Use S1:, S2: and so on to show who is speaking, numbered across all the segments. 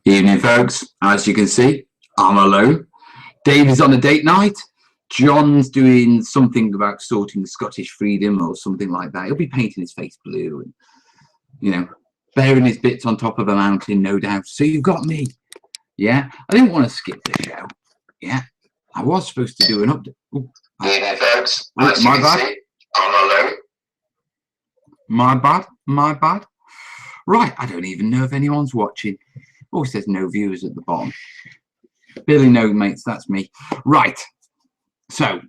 S1: Evening, folks. As you can see, I'm alone. Dave is on a date night. John's doing something about sorting Scottish freedom or something like that. He'll be painting his face blue and, you know, bearing his bits on top of a mountain, no doubt. So you've got me. Yeah, I didn't want to skip the show. Yeah, I was supposed to do an update.
S2: Evening, folks. As you can see, I'm alone.
S1: My bad. Right, I don't even know if anyone's watching. Oh, it says no viewers at the bottom. Billy, no mates, that's me. Right, so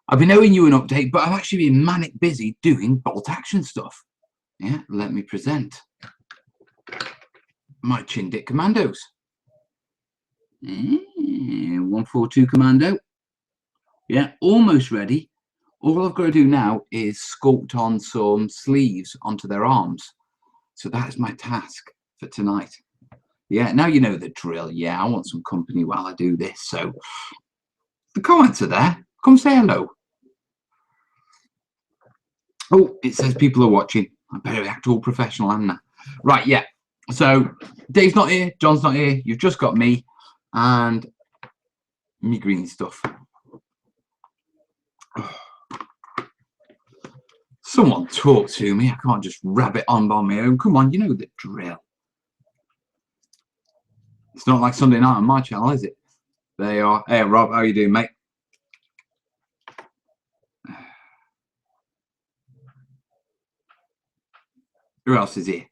S1: I've been owing you an update, but I've actually been manic busy doing bolt action stuff. Yeah, let me present my Chindic Commandos. 142 Commando. Yeah, almost ready. All I've got to do now is sculpt on some sleeves onto their arms. So that is my task for tonight. Yeah, now you know the drill. Yeah, I want some company while I do this. So the comments are there. Come say hello. Oh, it says people are watching. I better act all professional, haven't I? Right, yeah. So Dave's not here. John's not here. You've just got me and me green stuff. Someone talk to me. I can't just rabbit on by my own. Come on, you know the drill. It's not like Sunday night on my channel, is it? There you are. Hey, Rob, how you doing, mate? Who else is here?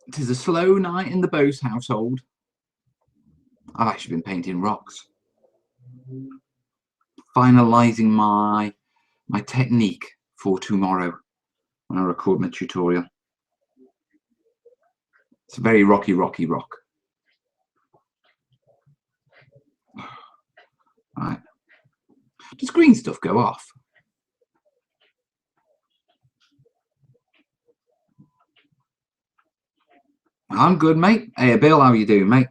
S1: It is a slow night in the Bose household. I've actually been painting rocks. Finalising my technique for tomorrow when I record my tutorial. It's a very rocky rock. Right. Does green stuff go off? I'm good, mate. Hey, Bill, how you doing, mate?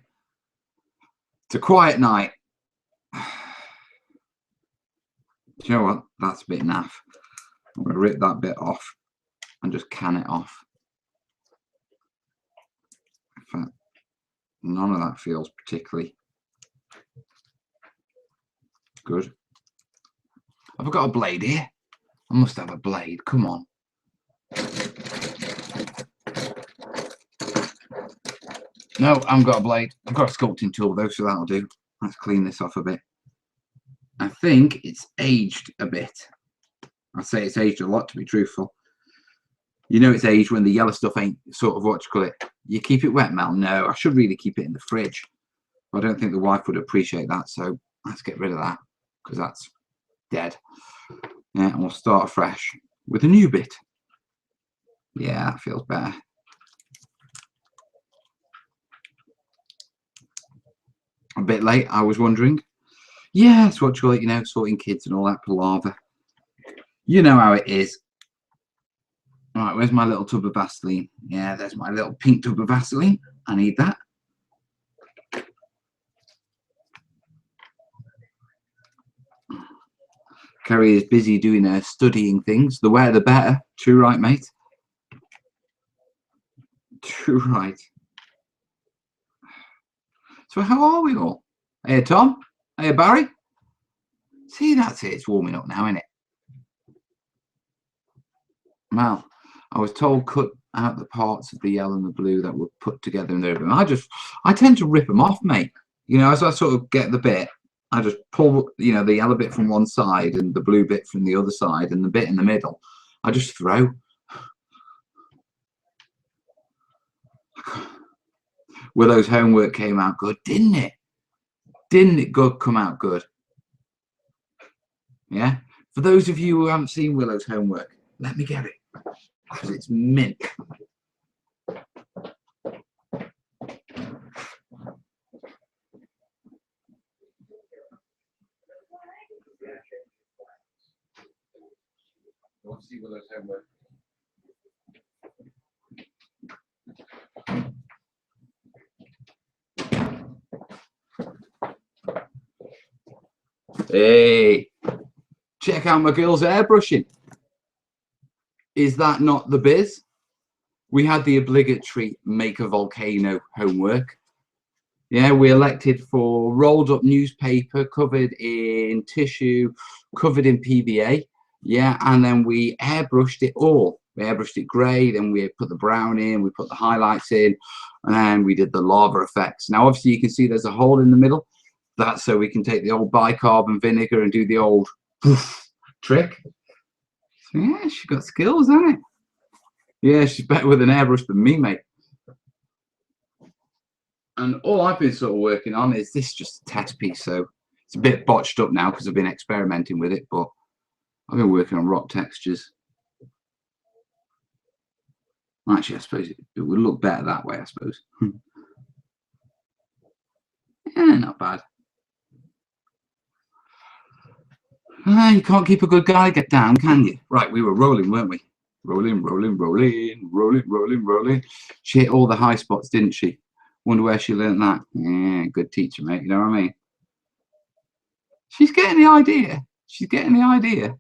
S1: It's a quiet night. Do you know what? That's a bit naff. I'm going to rip that bit off and just can it off. In fact, none of that feels particularly good. Have I got a blade here? I must have a blade. Come on. No, I haven't got a blade. I've got a sculpting tool though, so that'll do. Let's clean this off a bit. I think it's aged a bit. I'd say it's aged a lot, to be truthful. You know it's aged when the yellow stuff ain't sort of, what you call it. You keep it wet, Mel? No, I should really keep it in the fridge. But I don't think the wife would appreciate that, so let's get rid of that, because that's dead. Yeah, and we'll start afresh with a new bit. Yeah, that feels better. A bit late, I was wondering. Yeah, that's what you call it, you know, sorting kids and all that palaver. You know how it is. Right, where's my little tub of Vaseline? Yeah, there's my little pink tub of Vaseline. I need that. Kerry is busy doing her studying things. The wetter the better. True right, mate. True right. So how are we all? Hey, Tom. Hey, Barry. See, that's it. It's warming up now, isn't it? Well, I was told cut out the parts of the yellow and the blue that were put together in the ribbon. I tend to rip them off, mate. You know, as I sort of get the bit, I just pull, you know, the yellow bit from one side and the blue bit from the other side, and the bit in the middle, I just throw. Willow's homework came out good, didn't it? Didn't it come out good? Yeah. For those of you who haven't seen Willow's homework, let me get it, because it's mint. I want to see Willow's homework. Hey, check out my girl's airbrushing. Is that not the biz? we had the obligatory make a volcano homework. Yeah, we elected for rolled up newspaper covered in tissue, covered in PVA. Yeah, and then we airbrushed it all. We airbrushed it grey, then we put the brown in, we put the highlights in, and then we did the lava effects. Now, obviously, you can see there's a hole in the middle. That's so we can take the old bicarb and vinegar and do the old poof trick. So, yeah, she's got skills, hasn't it? Yeah, she's better with an airbrush than me, mate. And all I've been sort of working on is this, just a test piece. So it's a bit botched up now because I've been experimenting with it, but I've been working on rock textures. Actually, I suppose it would look better that way, I suppose. Yeah, not bad. You can't keep a good guy get down, can you? Right, we were rolling, weren't we? Rolling, rolling, rolling, rolling, rolling, rolling. She hit all the high spots, didn't she? Wonder where she learned that. Yeah, good teacher, mate. You know what I mean? She's getting the idea. She's getting the idea.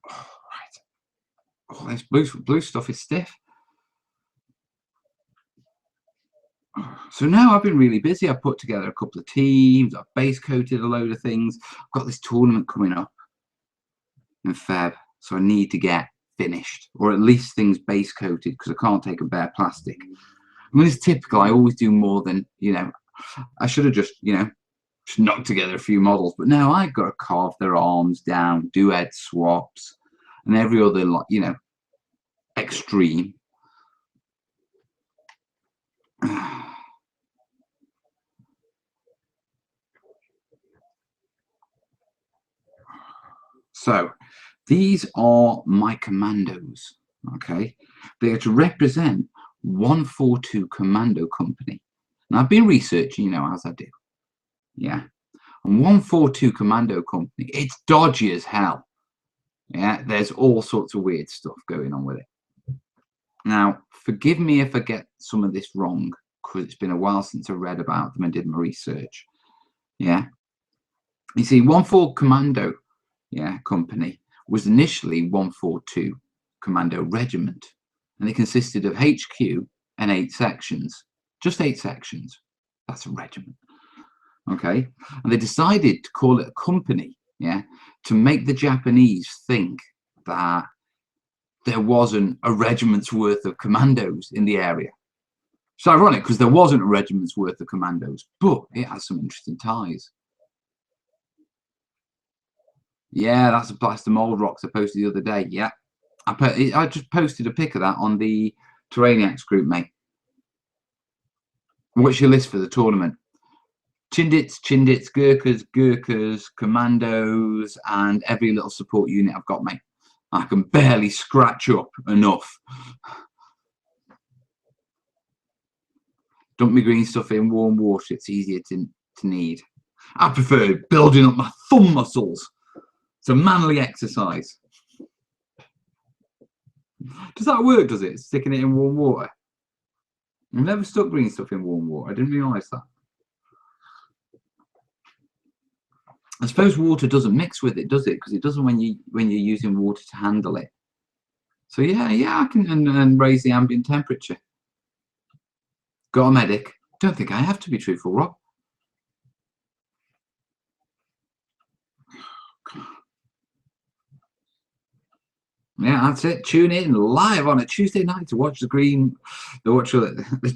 S1: Oh, right. Oh, this blue stuff is stiff. So now I've been really busy. I've put together a couple of teams. I've base coated a load of things. I've got this tournament coming up in Feb, so I need to get finished, or at least things base coated, because I can't take a bare plastic. I mean, it's typical. I always do more than, you know, I should have just, you know, just knocked together a few models, but no, I've got to carve their arms down, do head swaps, and every other, you know, extreme. So these are my commandos, okay? They are to represent 142 Commando Company. And I've been researching, you know, as I do. Yeah. And 142 Commando Company, it's dodgy as hell. Yeah, there's all sorts of weird stuff going on with it. Now, forgive me if I get some of this wrong, because it's been a while since I read about them and did my research. Yeah. You see, 142 Commando, yeah, Company was initially 142 Commando Regiment, and it consisted of HQ and 8 sections, just 8 sections. That's a regiment. Okay, and they decided to call it a company, yeah, to make the Japanese think that there wasn't a regiment's worth of commandos in the area. It's ironic because there wasn't a regiment's worth of commandos, but it has some interesting ties. Yeah, that's the mold rocks I posted the other day. Yeah, I just posted a pic of that on the Terraniacs group, mate. What's your list for the tournament? Chindits, Gurkhas, Commandos, and every little support unit I've got, mate. I can barely scratch up enough. Dump my green stuff in warm water. It's easier to need. I prefer building up my thumb muscles. It's a manly exercise. Does that work, does it? Sticking it in warm water? I've never stuck green stuff in warm water. I didn't realise that. I suppose water doesn't mix with it, does it? Because it doesn't when you're using water to handle it. So yeah, I can and raise the ambient temperature. Got a medic. Don't think I have, to be truthful, Rob. Yeah, that's it. Tune in live on a Tuesday night to watch the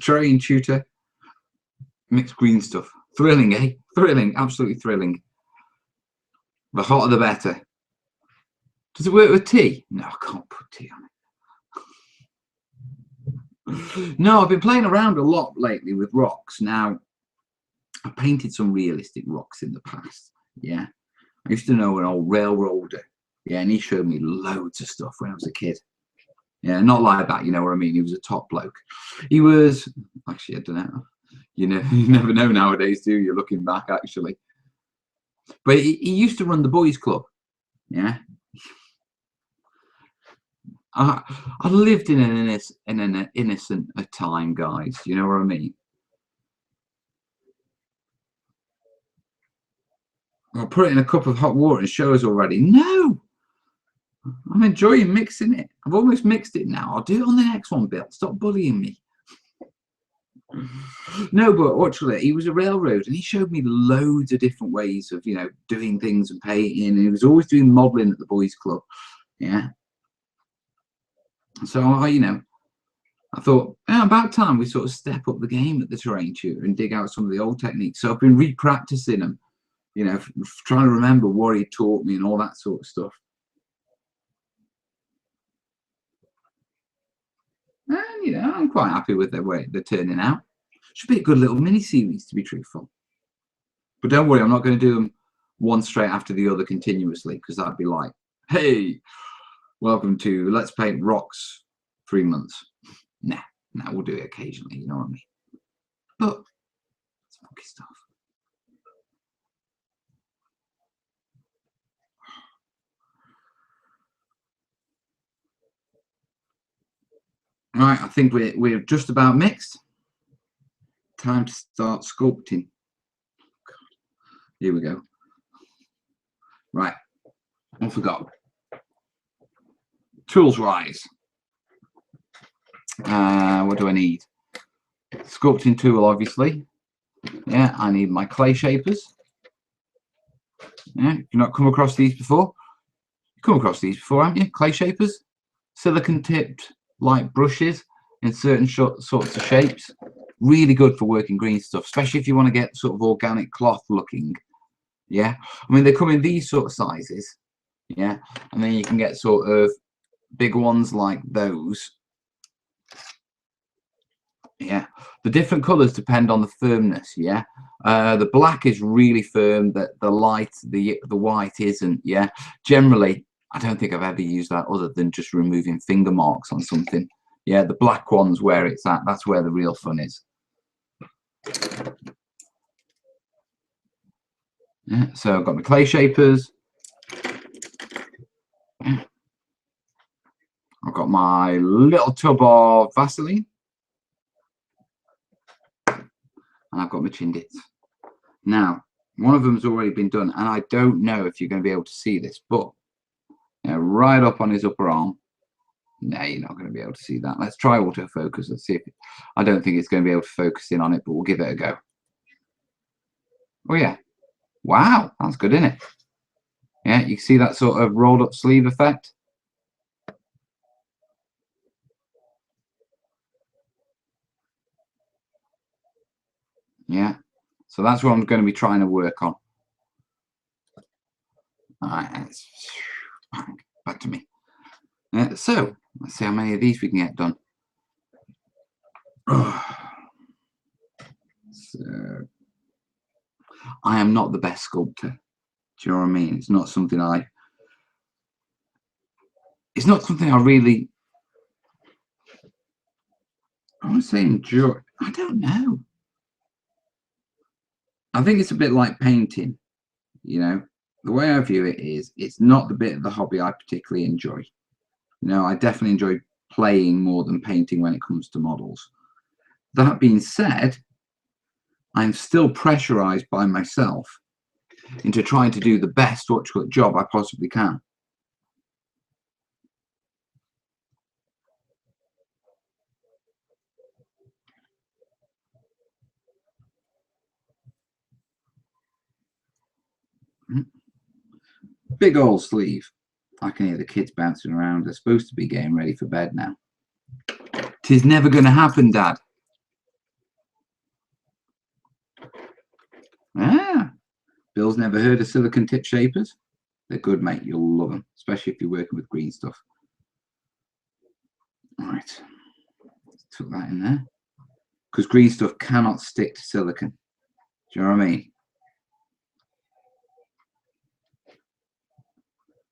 S1: train tutor mix green stuff. Thrilling, eh? Thrilling, absolutely thrilling. The hotter the better. Does it work with tea? No, I can't put tea on it. No, I've been playing around a lot lately with rocks. Now, I painted some realistic rocks in the past. Yeah. I used to know an old railroader. Yeah, and he showed me loads of stuff when I was a kid. Yeah, not like that, you know what I mean? He was a top bloke. He was, actually, I don't know. You never know nowadays, do you, looking back, actually. But he used to run the boys' club. Yeah. I lived in an innocent time, guys. You know what I mean? I'll put it in a cup of hot water and show us already. No! I'm enjoying mixing it. I've almost mixed it now. I'll do it on the next one, Bill. Stop bullying me. No, but actually, he was a railroad, and he showed me loads of different ways of, you know, doing things and painting. And he was always doing modelling at the boys' club. Yeah. So you know, I thought, about time we sort of step up the game at the terrain tutor and dig out some of the old techniques. So I've been re-practicing them, you know, trying to remember what he taught me and all that sort of stuff. And, you know, I'm quite happy with the way they're turning out. Should be a good little mini-series, to be truthful. But don't worry, I'm not going to do them one straight after the other continuously, because that'd be like, hey, welcome to Let's Paint Rocks 3 months. Nah, we'll do it occasionally, you know what I mean? But it's funky stuff. Right, I think we're just about mixed. Time to start sculpting. Here we go. Right, I forgot. Tools wise, what do I need? Sculpting tool, obviously. Yeah, I need my clay shapers. Yeah, you've not come across these before? You've come across these before, haven't you? Clay shapers, silicon tipped like brushes in certain sorts of shapes. Really good for working green stuff, especially if you want to get sort of organic cloth looking. Yeah, I mean, they come in these sort of sizes. Yeah, and then you can get sort of big ones like those. Yeah, the different colors depend on the firmness. Yeah, the black is really firm, that the white isn't. Yeah, generally I don't think I've ever used that other than just removing finger marks on something. Yeah, the black one's where it's at. That's where the real fun is. Yeah, so I've got my clay shapers. Yeah. I've got my little tub of Vaseline. And I've got my Chindits. Now, one of them's already been done, and I don't know if you're going to be able to see this, but you know, right up on his upper arm. No, you're not going to be able to see that. Let's try autofocus. Let's see if I don't think it's going to be able to focus in on it, but we'll give it a go. Oh yeah, wow, that's good, isn't it? Yeah, you can see that sort of rolled up sleeve effect. Yeah, so that's what I'm going to be trying to work on. All right, back to me. So let's see how many of these we can get done. So I am not the best sculptor. Do you know what I mean? It's not something I really, I want to say enjoy. I don't know. I think it's a bit like painting. You know, the way I view it is, it's not the bit of the hobby I particularly enjoy. You know, I definitely enjoy playing more than painting when it comes to models. That being said, I'm still pressurized by myself into trying to do the best job I possibly can. Big old sleeve. I can hear the kids bouncing around. They're supposed to be getting ready for bed now. 'Tis never going to happen, Dad. Ah, Bill's never heard of silicon tip shapers. They're good, mate. You'll love them, especially if you're working with green stuff. All right, tuck that in there, because green stuff cannot stick to silicon. Do you know what I mean?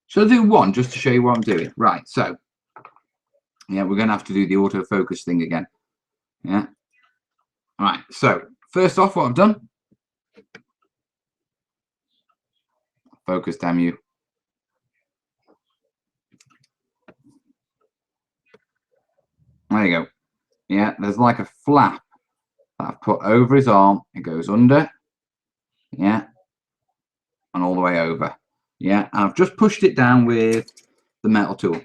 S1: Shall I do one just to show you what I'm doing? Right, so yeah, we're going to have to do the autofocus thing again. Yeah. All right, so first off, what I've done, focus, damn you. There you go. Yeah, there's like a flap that I've put over his arm. It goes under. Yeah. And all the way over. Yeah, and I've just pushed it down with the metal tool.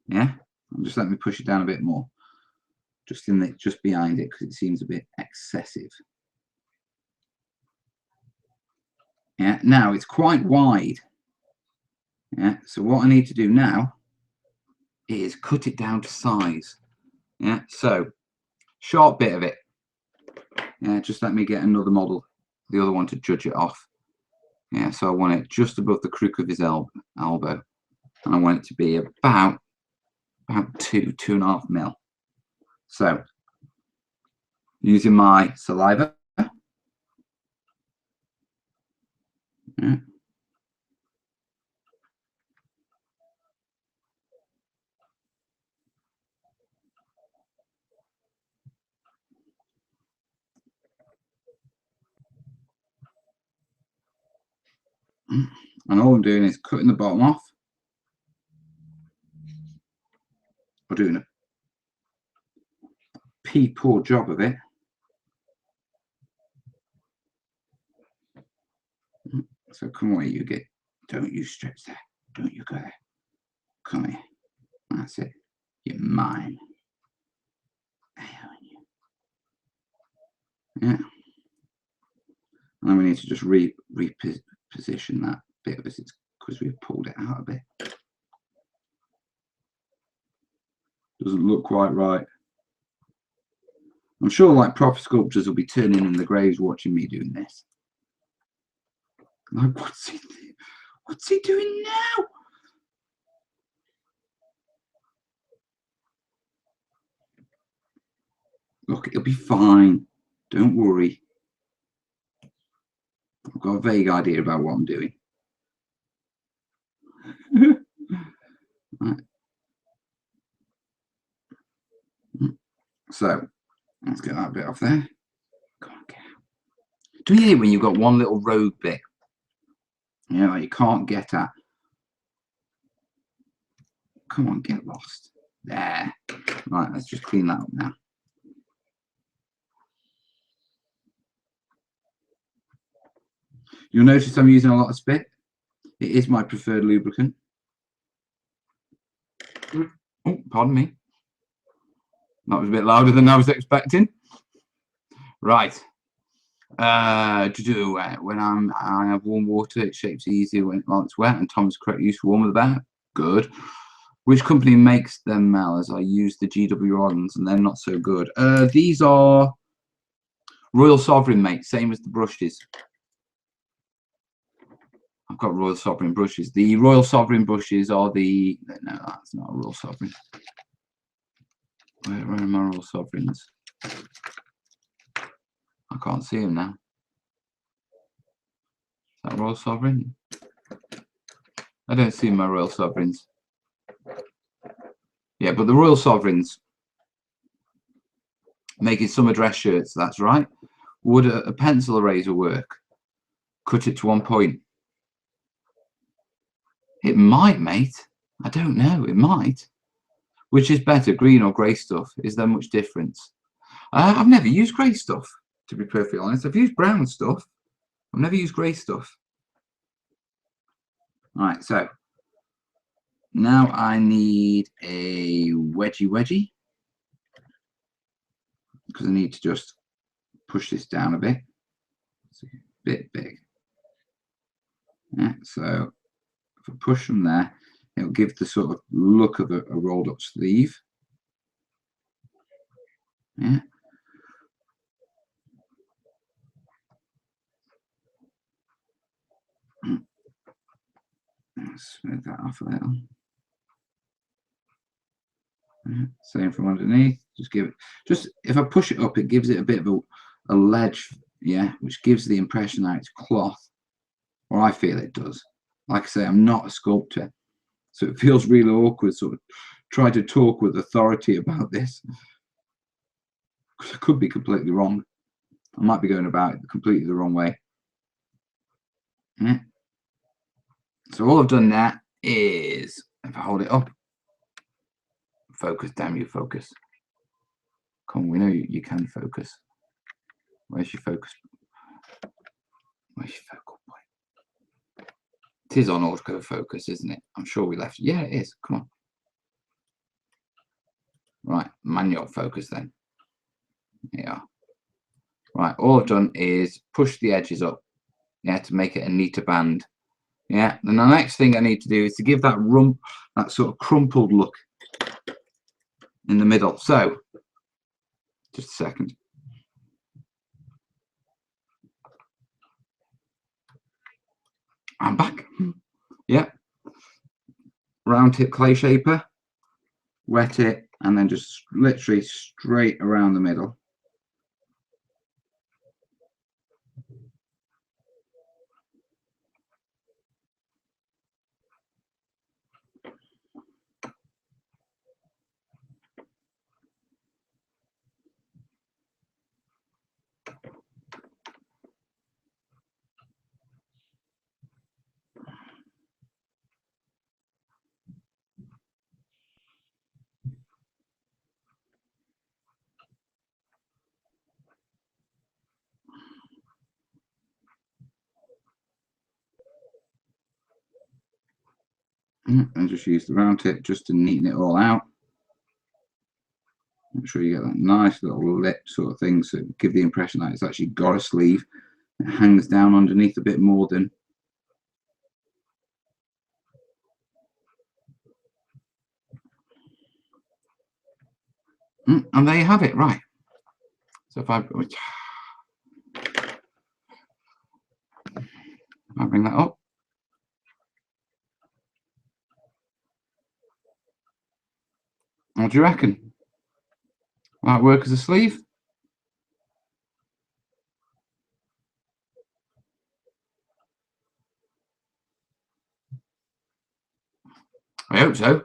S1: Yeah, and just let me push it down a bit more, just behind it, because it seems a bit excessive. Yeah, now it's quite wide. Yeah, so what I need to do now is cut it down to size. Yeah, so short bit of it. Yeah, just let me get another model, the other one, to judge it off. Yeah, so I want it just above the crook of his elbow, and I want it to be about 2.5 mil. So using my saliva. Yeah. And all I'm doing is cutting the bottom off, or doing a poor job of it. So come away, you get. Don't you stretch there. Don't you go there. Come here. That's it. You're mine. Yeah. And then we need to just reposition that bit as it's, because we've pulled it out a bit. Doesn't look quite right. I'm sure like proper sculptors will be turning in the graves watching me doing this. Like, what's he doing now? Look, it'll be fine. Don't worry. I've got a vague idea about what I'm doing. Right. So let's get that bit off there. Come on, get out. Do you hear when you've got one little rogue bit? You know, like you can't get at. Come on, get lost. There. Right, let's just clean that up now. You'll notice I'm using a lot of spit. It is my preferred lubricant. Oh, pardon me. That was a bit louder than I was expecting. Right. When I have warm water, it shapes easier while it's wet, and Tom's correct use for warmer the better. Good. Which company makes them, Mel? As I use the GW ones, and they're not so good. These are Royal Sovereign, mate. Same as the brushes. I've got Royal Sovereign brushes. The Royal Sovereign brushes are the... No, that's not a Royal Sovereign. Where are my Royal Sovereigns? I can't see them now. Is that Royal Sovereign? I don't see my Royal Sovereigns. Yeah, but the Royal Sovereigns making summer dress shirts, that's right. Would a pencil eraser work? Cut it to 1 point. It might, mate. I don't know. It might. Which is better, green or grey stuff? Is there much difference? I've never used grey stuff, to be perfectly honest. I've used brown stuff. I've never used grey stuff. All right, so now I need a wedgie, because I need to just push this down a bit. It's a bit big. Yeah, so if I push from there, it'll give the sort of look of a rolled up sleeve. Yeah. Smooth that off a little. Yeah, same from underneath. Just give it. Just if I push it up, it gives it a bit of a ledge. Yeah, which gives the impression that it's cloth, or I feel it does. Like I say, I'm not a sculptor, so it feels really awkward. Sort of try to talk with authority about this, because I could be completely wrong. I might be going about it completely the wrong way. Yeah. So all I've done there is, if I hold it up, focus, damn you, focus. Come on, we know you can focus. Where's your focus? Where's your focal point? It is on autofocus, isn't it? I'm sure we left. Yeah, it is. Come on. Right, manual focus then. Yeah. Right, all I've done is push the edges up, yeah, to make it a neater band. Yeah, and the next thing I need to do is to give that rump, that sort of crumpled look in the middle. So, just a second. I'm back. Yep. Round tip clay shaper, wet it, and then just literally straight around the middle. And just use the round tip just to neaten it all out. Make sure you get that nice little lip sort of thing, so give the impression that it's actually got a sleeve. It hangs down underneath a bit more than. And there you have it, right. So if I bring that up. What do you reckon? Might work as a sleeve? I hope so.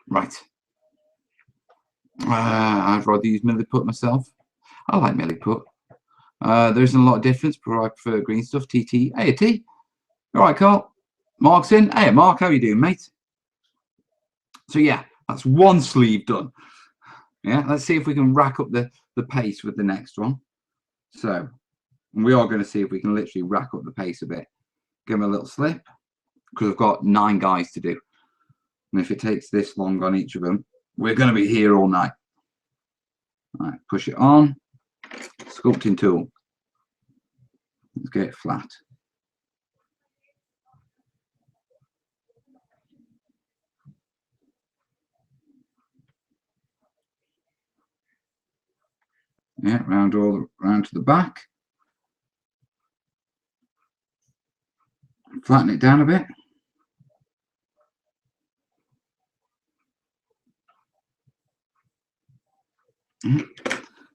S1: Right. I'd rather use milliput myself. I like milliput. There isn't a lot of difference, but I prefer green stuff. TT. Hey, T. All right, Carl. Mark's in. Hey, Mark, how you doing, mate? So yeah, that's one sleeve done. Yeah, let's see if we can rack up the pace with the next one. So we are going to see if we can literally rack up the pace a bit. Give them a little slip, because I've got 9 guys to do. And if it takes this long on each of them, we're going to be here all night. All right, push it on. Sculpting tool. Let's get it flat. Yeah, round to the back. Flatten it down a bit.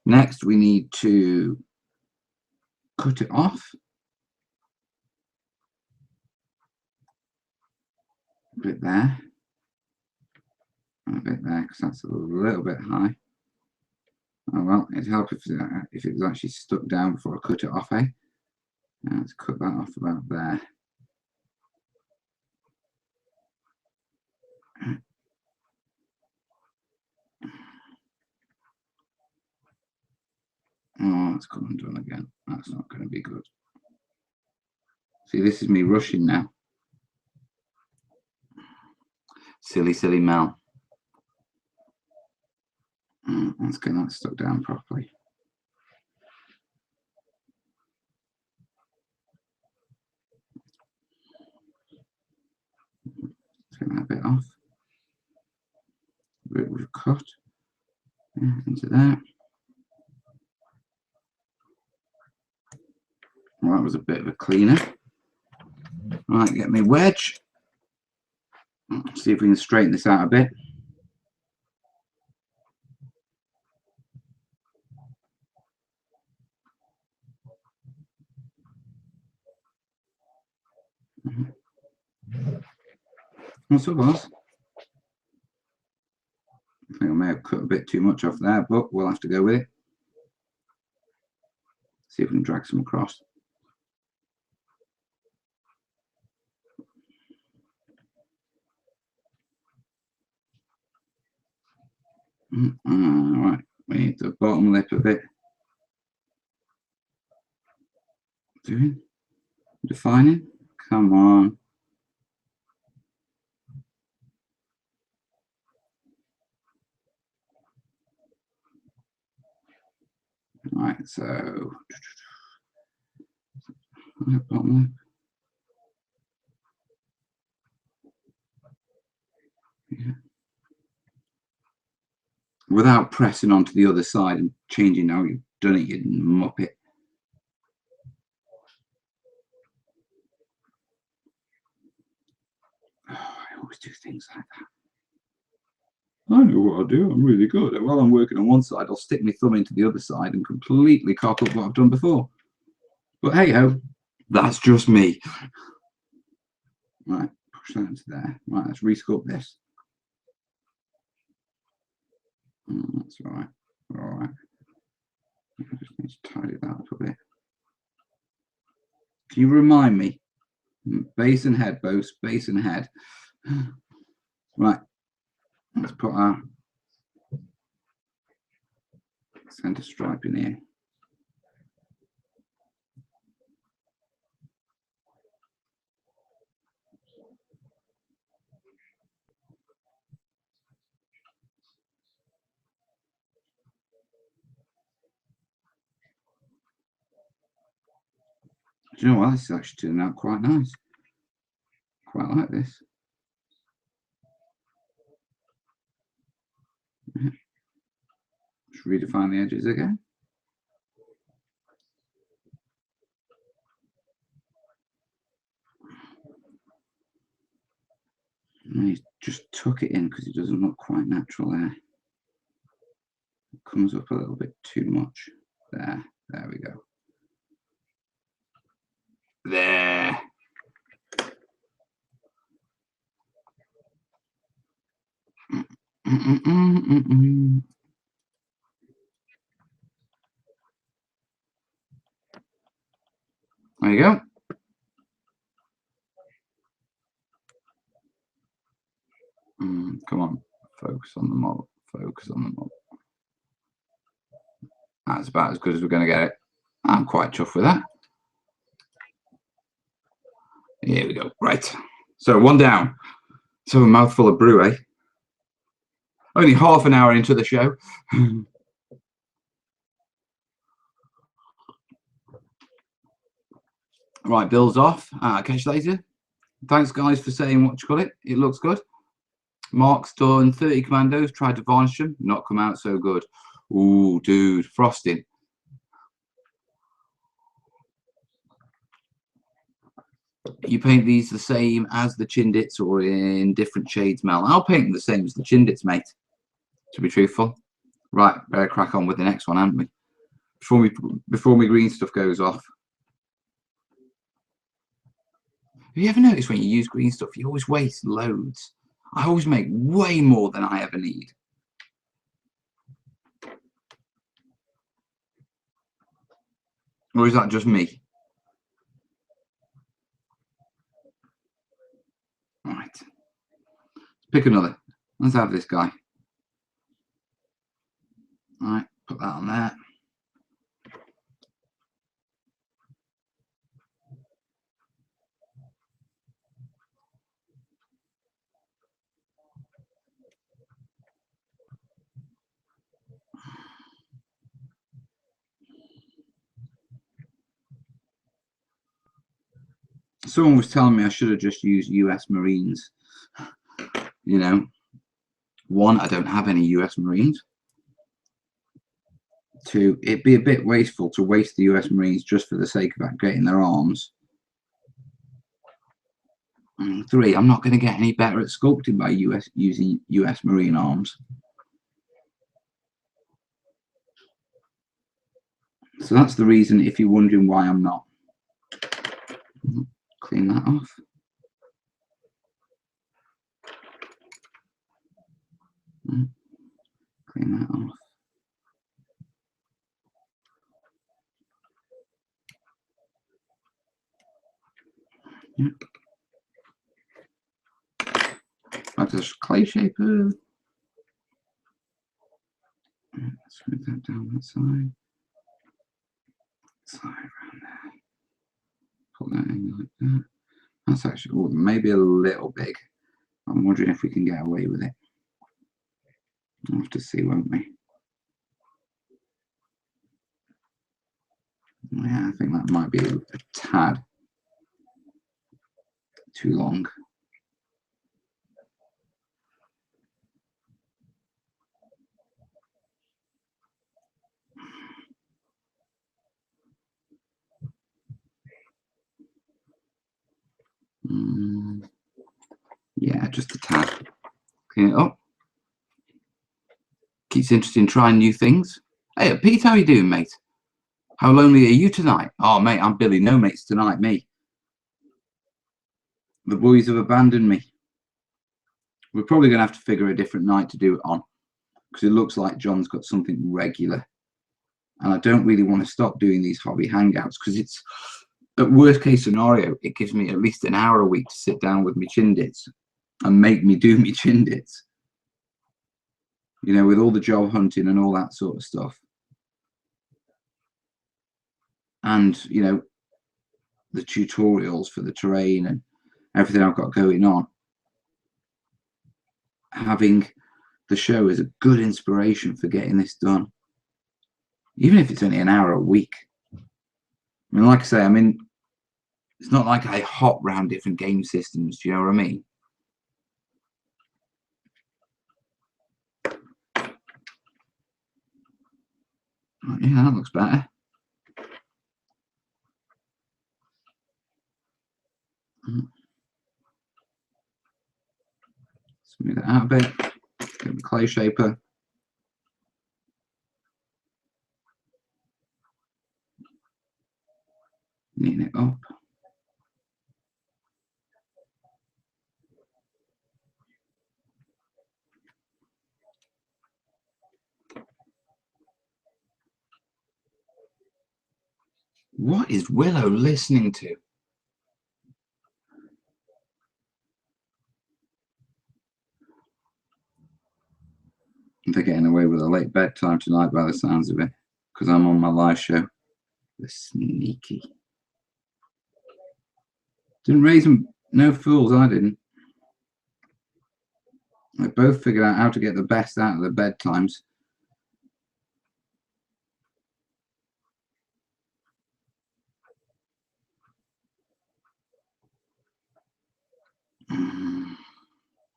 S1: Next, we need to cut it off. A bit there. And a bit there, because that's a little bit high. Oh well, it'd help if it was actually stuck down before I cut it off, eh? Now let's cut that off about there. Oh, it's come undone again. That's not going to be good. See, this is me rushing now. Silly Mel. Let's get that stuck down properly. Take that bit off. The bit we've cut. Into there. Well, that was a bit of a cleaner. Right, get me wedge. See if we can straighten this out a bit. What's up, boss? I think I may have cut a bit too much off there, but we'll have to go with it. See if we can drag some across. Right, we need the bottom lip a bit. Doing? Defining? Come on. Right, so yeah. Without pressing onto the other side and changing how you've done it, you muppet. Oh, I always do things like that. I know what I do. I'm really good. While I'm working on one side, I'll stick my thumb into the other side and completely cock up what I've done before. But hey ho, that's just me. Right, push that into there. Right, let's resculpt this. That's all right. All right. I just need to tidy that up a bit. Can you remind me? Base and head, both base and head. Right. Let's put our center stripe in here. Do you know what? This is actually turning out quite nice. Quite like this. Yeah. Just redefine the edges again. And you just tuck it in because it doesn't look quite natural there. It comes up a little bit too much. There we go. There. There you go. Come on, focus on the model. Focus on the model. That's about as good as we're going to get it. I'm quite chuffed with that. Here we go. Right. So one down. So a mouthful of brew, eh? Only half an hour into the show. Right, Bill's off. Catch you later. Thanks, guys, for saying what you call it. It looks good. Mark's done 30 commandos. Tried to varnish them. Not come out so good. Ooh, dude. Frosting. You paint these the same as the Chindits or in different shades, Mel? I'll paint them the same as the Chindits, mate, to be truthful. Right, better crack on with the next one, haven't we? Before my green stuff goes off. Have you ever noticed when you use green stuff, you always waste loads? I always make way more than I ever need. Or is that just me? Right. Let's pick another. Let's have this guy. All right, put that on there. Someone was telling me I should have just used US Marines. You know, one, I don't have any US Marines. Two, it'd be a bit wasteful to waste the US Marines just for the sake of upgrading their arms. And three, I'm not going to get any better at sculpting by using US Marine arms. So that's the reason, if you're wondering why I'm not. Clean that off. Clean that off. Yep. Like this clay shaper. Let's move that down that side. Slide around there. something like that. That's actually maybe a little big. I'm wondering if we can get away with it. We'll have to see, won't we? Yeah, I think that might be a tad too long. Yeah, just a tad. Clean it up. Keeps interesting trying new things. Hey, Pete, how you doing, mate? How lonely are you tonight? Oh, mate, I'm Billy. No mates tonight, me. The boys have abandoned me. We're probably going to have to figure a different night to do it on, because it looks like John's got something regular. And I don't really want to stop doing these hobby hangouts, because it's, at worst case scenario, it gives me at least an hour a week to sit down with me chindits and make me do me chindits. You know, with all the job hunting and all that sort of stuff. And, you know, the tutorials for the terrain and everything I've got going on. Having the show is a good inspiration for getting this done. Even if it's only an hour a week. I mean, like I say, it's not like I hop around different game systems, do you know what I mean? Oh, yeah, that looks better. Smooth it out a bit. Get the clay shaper. Neaten it up. What is Willow listening to? They're getting away with a late bedtime tonight by the sounds of it, because I'm on my live show. They're sneaky. Didn't raise them, no fools, I didn't. They both figured out how to get the best out of their bedtimes.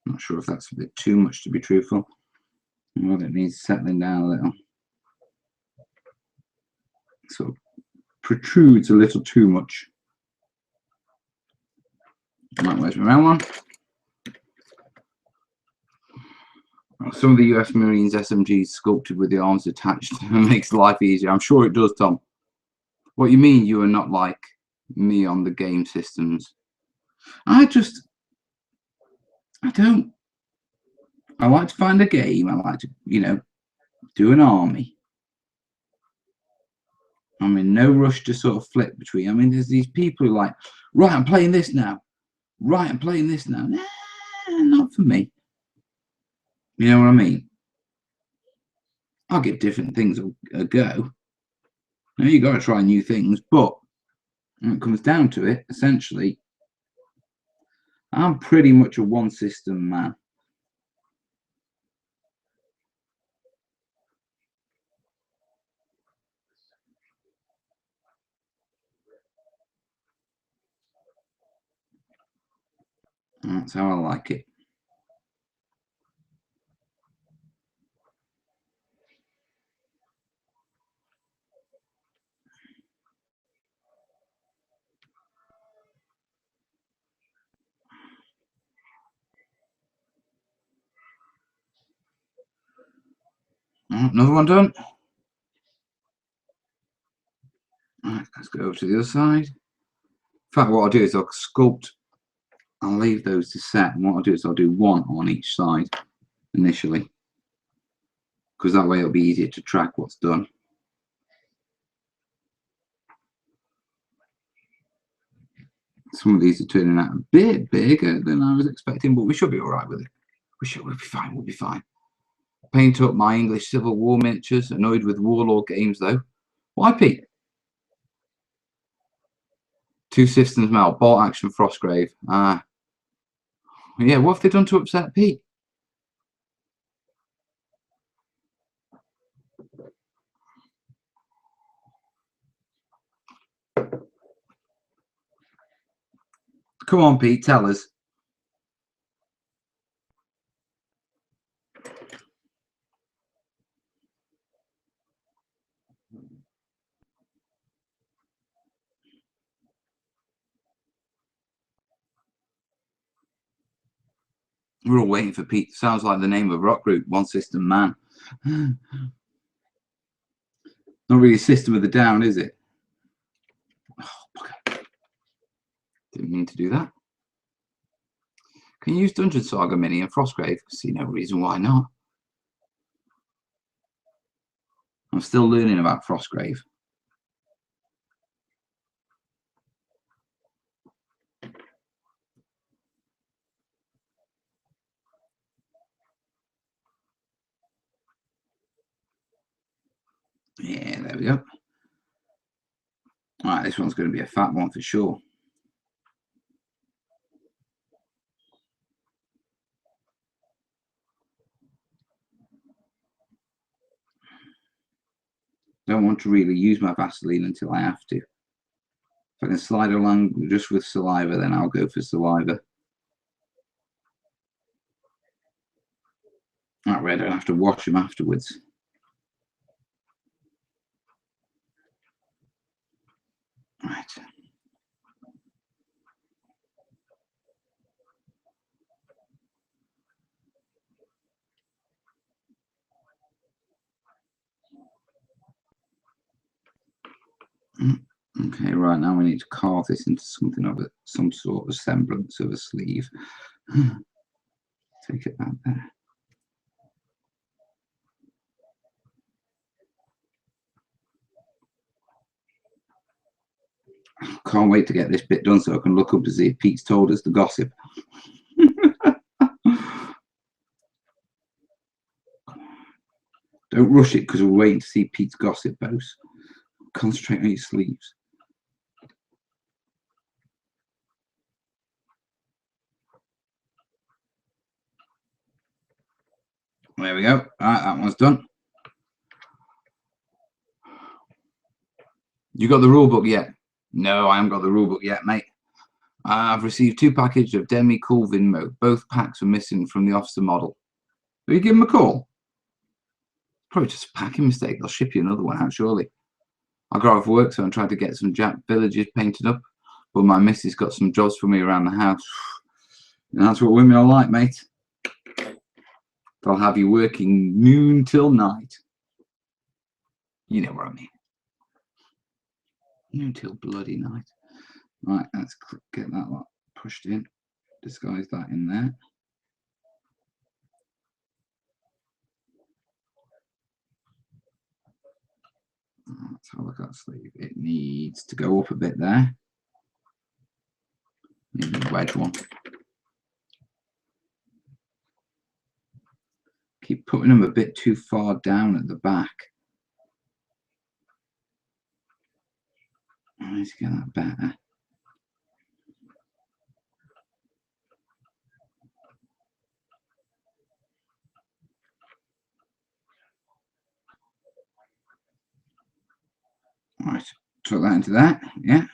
S1: Not sure if that's a bit too much to be truthful. Well, it needs settling down a little. Sort of protrudes a little too much. Right, where's my round one? Some of the US Marines SMGs sculpted with the arms attached makes life easier. I'm sure it does, Tom. What you mean you are not like me on the game systems? I don't. I like to find a game. I like to, you know, do an army. I'm in no rush to sort of flip between. I mean, there's these people who are like, right, I'm playing this now. Right, I'm playing this now. Nah, not for me. You know what I mean? I'll give different things a go. Now, you got to try new things, but when it comes down to it, essentially, I'm pretty much a one system man. That's how I like it. Another one done. Right, let's go over to the other side. In fact, what I'll do is I'll sculpt. I'll leave those to set, and what I'll do is I'll do one on each side initially, because that way it'll be easier to track what's done. Some of these are turning out a bit bigger than I was expecting, but we should be all right with it. We'll be fine. We'll be fine. Paint up my English Civil War miniatures. Annoyed with Warlord games though. Why, Pete? 2 systems melt. Bolt action Frostgrave. Yeah, what have they done to upset Pete? Come on, Pete, tell us. We're all waiting for Pete. Sounds like the name of a rock group, One System Man. Not really System of the Down, is it? Oh, okay. Didn't mean to do that. Can you use Dungeon Saga Mini and Frostgrave? See no reason why not. I'm still learning about Frostgrave. Yeah, there we go. All right, this one's going to be a fat one for sure. Don't want to really use my Vaseline until I have to. If I can slide along just with saliva, then I'll go for saliva. That way I don't have to wash them afterwards. Right. Okay, right now we need to carve this into something of it, some sort of semblance of a sleeve. Take it back there. Can't wait to get this bit done so I can look up to see if Pete's told us the gossip. Don't rush it because we're waiting to see Pete's gossip post. Concentrate on your sleeves. There we go. All right, that one's done. You got the rule book yet? No, I haven't got the rule book yet, mate. I've received 2 packages of Demi Colvin mode. Both packs are missing from the officer model. Will you give him a call? Probably just a packing mistake. They'll ship you another one out, surely. I got off work, so I'm trying to get some Jap villages painted up. But my missus got some jobs for me around the house. And that's what women are like, mate. They'll have you working noon till night. You know what I mean. Noon till bloody night. Right, let's get that lot pushed in. Disguise that in there. Let's have a look at that sleeve. It needs to go up a bit there. Maybe a wedge one. Keep putting them a bit too far down at the back. I need to get that better. Right, tuck that into that, yeah.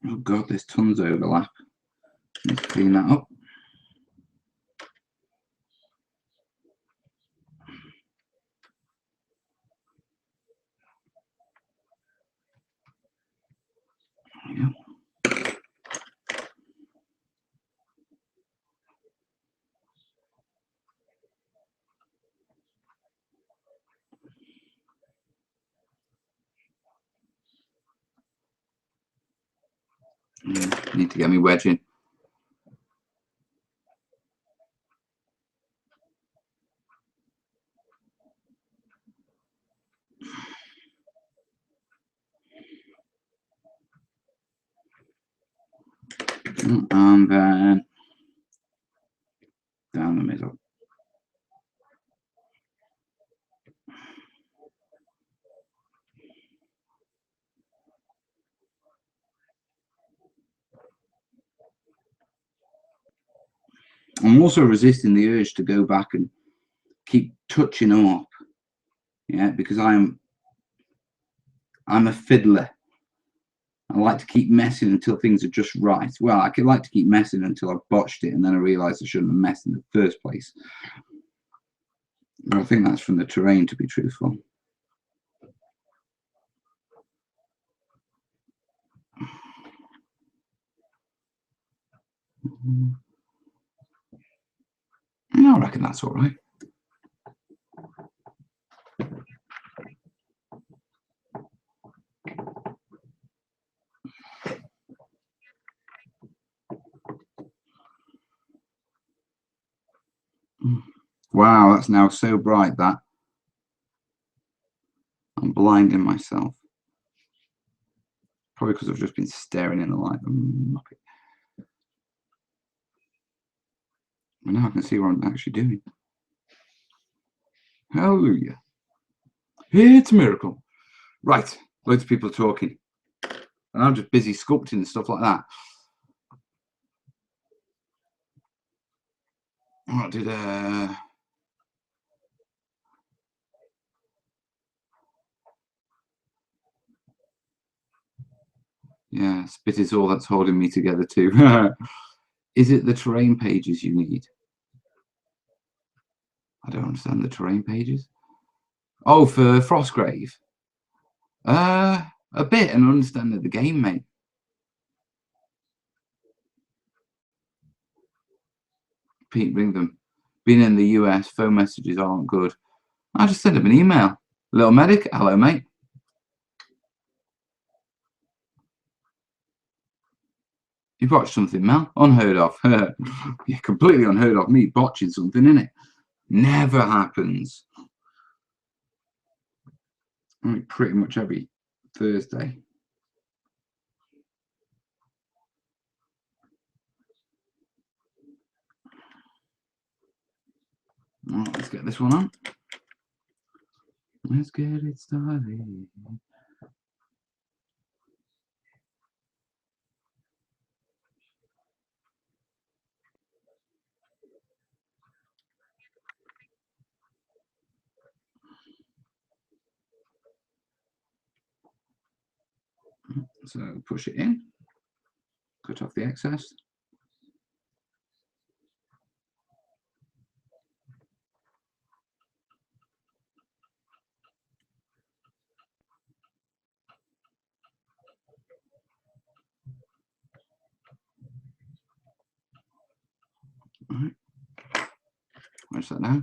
S1: Oh god, there's tons of overlap. Need to clean that up. There you go. Need to get me wedge in. And then down the middle. I'm also resisting the urge to go back and keep touching up, yeah, because I'm a fiddler. I like to keep messing until things are just right. Well, I could like to keep messing until I've botched it, and then I realise I shouldn't have messed in the first place. I think that's from the terrain, to be truthful. I reckon that's all right. Wow, that's now so bright that I'm blinding myself. Probably because I've just been staring in the light. And now I can see what I'm actually doing. Hallelujah. It's a miracle. Right, loads of people talking. And I'm just busy sculpting and stuff like that. What did yeah, spit is all that's holding me together too. Is it the terrain pages you need? I don't understand the terrain pages. Oh, for Frostgrave. A bit, and understanding the game, mate. Pete, ring them. Being in the US, phone messages aren't good. I just sent him an email. Little medic, hello, mate. You botched something, Mel? Unheard of. Yeah, completely unheard of. Me botching something, innit? Never happens. I mean, pretty much every Thursday. Well, let's get this one on. Let's get it started. So push it in, cut off the excess. All right. Where's that now?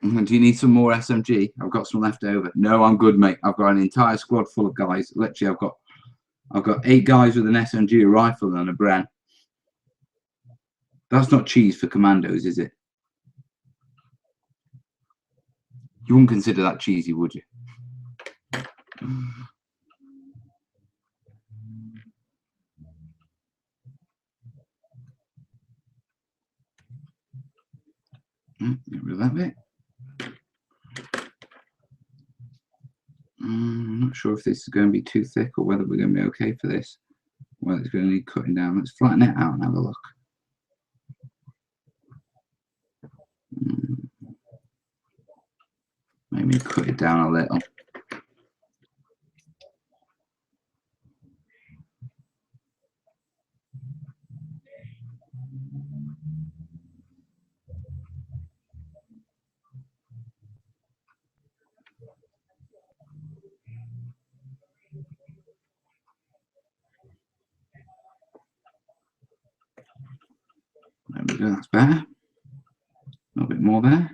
S1: Do you need some more SMG? I've got some left over. No, I'm good, mate. I've got an entire squad full of guys. Literally, I've got 8 guys with an SMG, a rifle, and a Bren. That's not cheese for commandos, is it? You wouldn't consider that cheesy, would you? Get rid of that bit. I'm not sure if this is going to be too thick or whether we're going to be okay for this. Whether it's going to need cutting down. Let's flatten it out and have a look. Maybe cut it down a little. There we go, that's better. A little bit more there.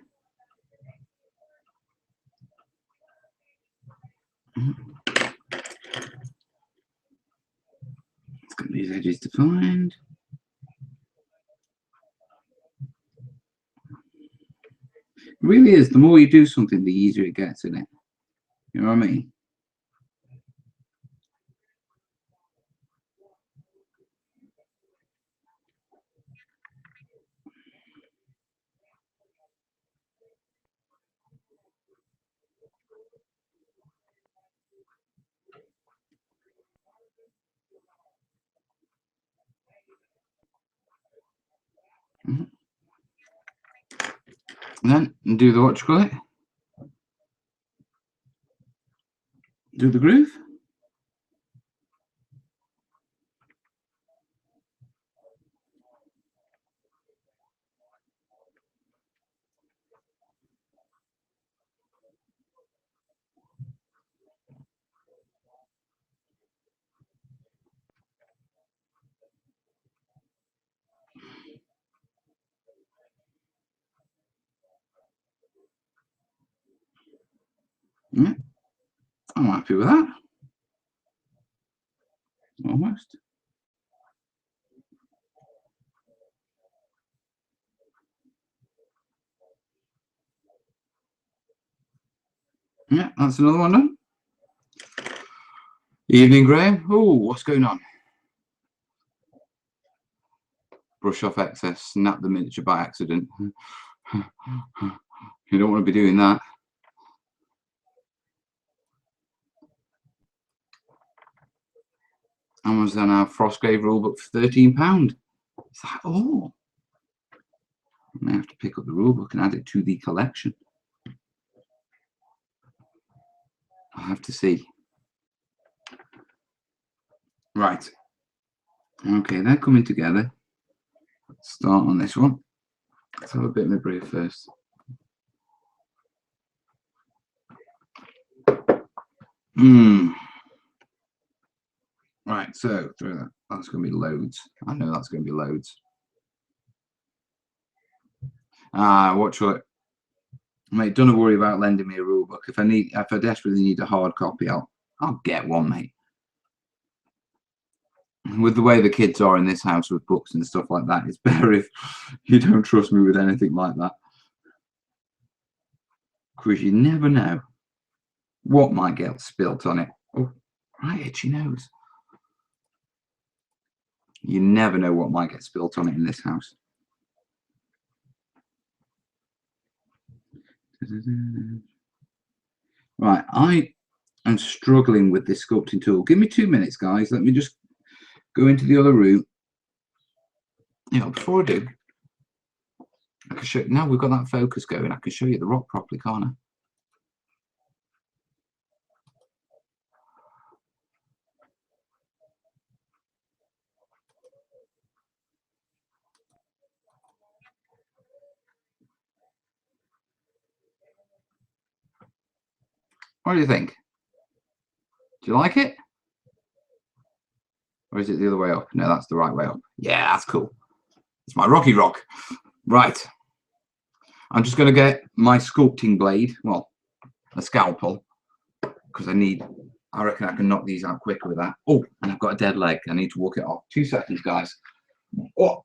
S1: Let's get these edges defined. It really is. The more you do something, the easier it gets, isn't it? You know what I mean? Then do the, what you call it? Do the groove. Yeah, I'm happy with that. Almost. Yeah, that's another one done. Evening, Graham. Oh, what's going on? Brush off excess, snap the miniature by accident. You don't want to be doing that. Amazon our Frostgrave rulebook for £13. It's like, oh, I may have to pick up the rulebook and add it to the collection. I'll have to see. Right. Okay, they're coming together. Let's start on this one. Let's have a bit of a brew first. Right, so through that. That's going to be loads. I know that's going to be loads. What should mate? Don't worry about lending me a rule book. If I desperately need a hard copy, I'll get one, mate. With the way the kids are in this house with books and stuff like that, it's better if you don't trust me with anything like that, because you never know what might get spilt on it. Oh, right, itchy nose. You never know what might get spilt on it in this house. Right, I am struggling with this sculpting tool. Give me 2 minutes, guys. Let me just go into the other room. You know, before I do, I can show you, now we've got that focus going, I can show you the rock properly, can't I? What do you think? Do you like it? Or is it the other way up? No, that's the right way up. Yeah, that's cool. It's my Rocky Rock. Right. I'm just going to get my sculpting blade, well, a scalpel, because I reckon I can knock these out quicker with that. Oh, and I've got a dead leg. I need to walk it off. 2 seconds, guys. Oh.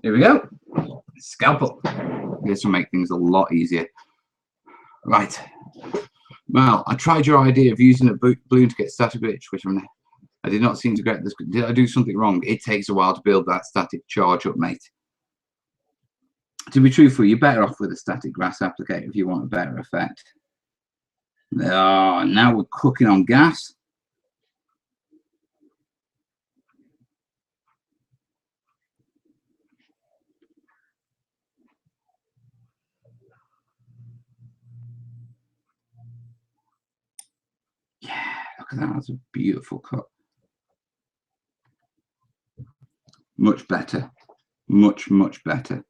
S1: Here we go. Scalpel. This will make things a lot easier. Right. Well, I tried your idea of using a balloon to get static glitch, which I did not seem to get this. Did I do something wrong? It takes a while to build that static charge up, mate. To be truthful, you're better off with a static grass applicator if you want a better effect. Oh, now we're cooking on gas. Yeah, look at that. That's a beautiful cut. Much better. Much, much better.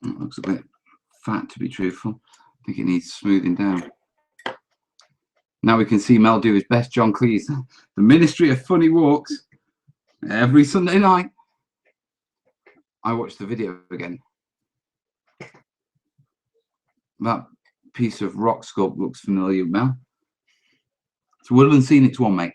S1: That looks a bit fat, to be truthful. I think it needs smoothing down. Now we can see Mel do his best John Cleese. The Ministry of Funny Walks. Every Sunday night. I watched the video again. That piece of rock sculpt looks familiar, Mel. It's a Woodland Scenics one, mate.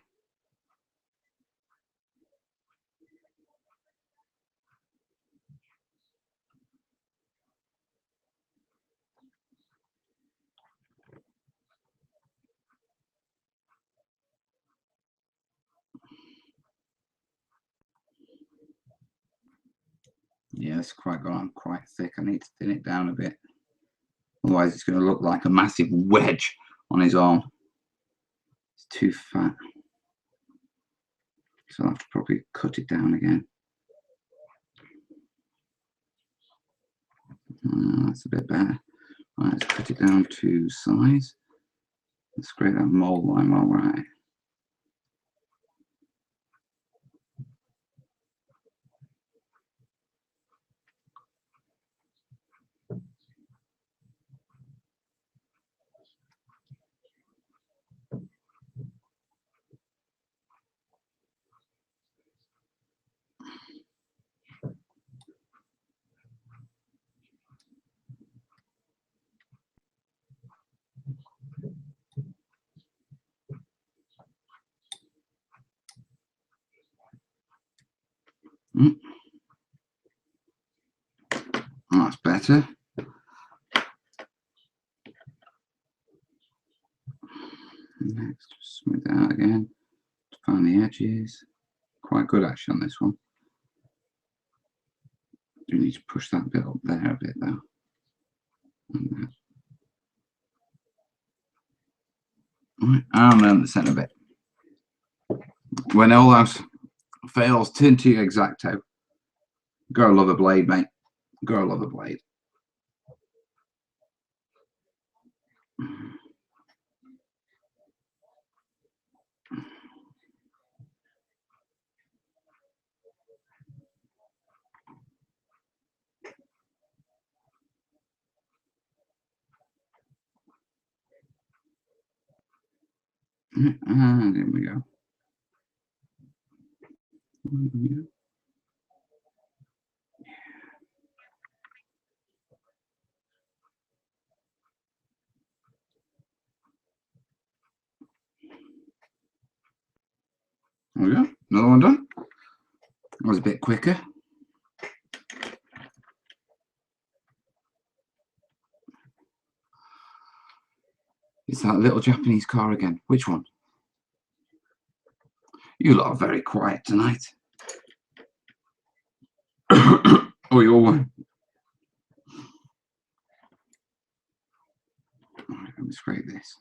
S1: Yeah, it's quite gone on quite thick. I need to thin it down a bit. Otherwise, it's going to look like a massive wedge on his arm. It's too fat. So I'll have to probably cut it down again. That's a bit better. Right, let's cut it down to size. Let's create that mold line while we're at it. That's better. Next, smooth it out again. Find the edges. Quite good actually on this one. Do need to push that bit up there a bit though. Right, and then the centre bit. When all else fails, turn to your X-Acto. Gotta love a blade, mate. Gotta love a blade. And there we go. There we go. Another one done. That was a bit quicker. It's that little Japanese car again. Which one? You lot are very quiet tonight. Oh, you're one. Alright, let me scrape this.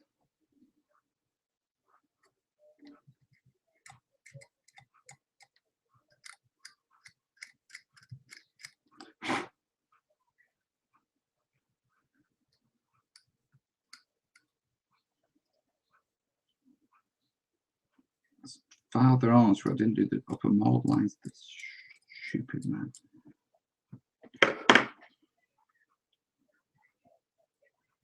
S1: Father answer. I didn't do the upper mold lines. This stupid man.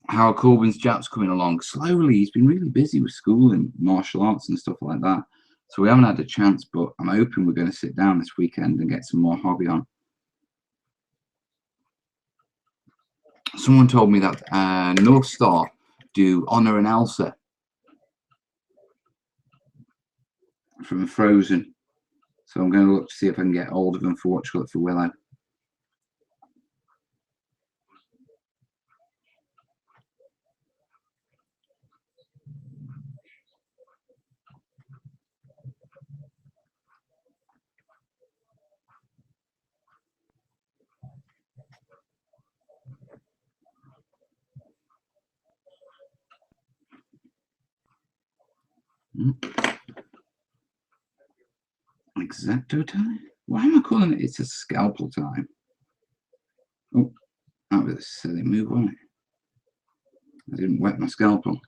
S1: How Corbyn's Jap's coming along slowly. He's been really busy with school and martial arts and stuff like that. So we haven't had a chance, but I'm hoping we're going to sit down this weekend and get some more hobby on. Someone told me that North Star do Honor and Elsa from Frozen. So I'm going to look to see if I can get hold of them for what's called for Willow. X-Acto time. Why am I calling it? It's a scalpel time. Oh, that was a silly move, wasn't it? I didn't wet my scalpel.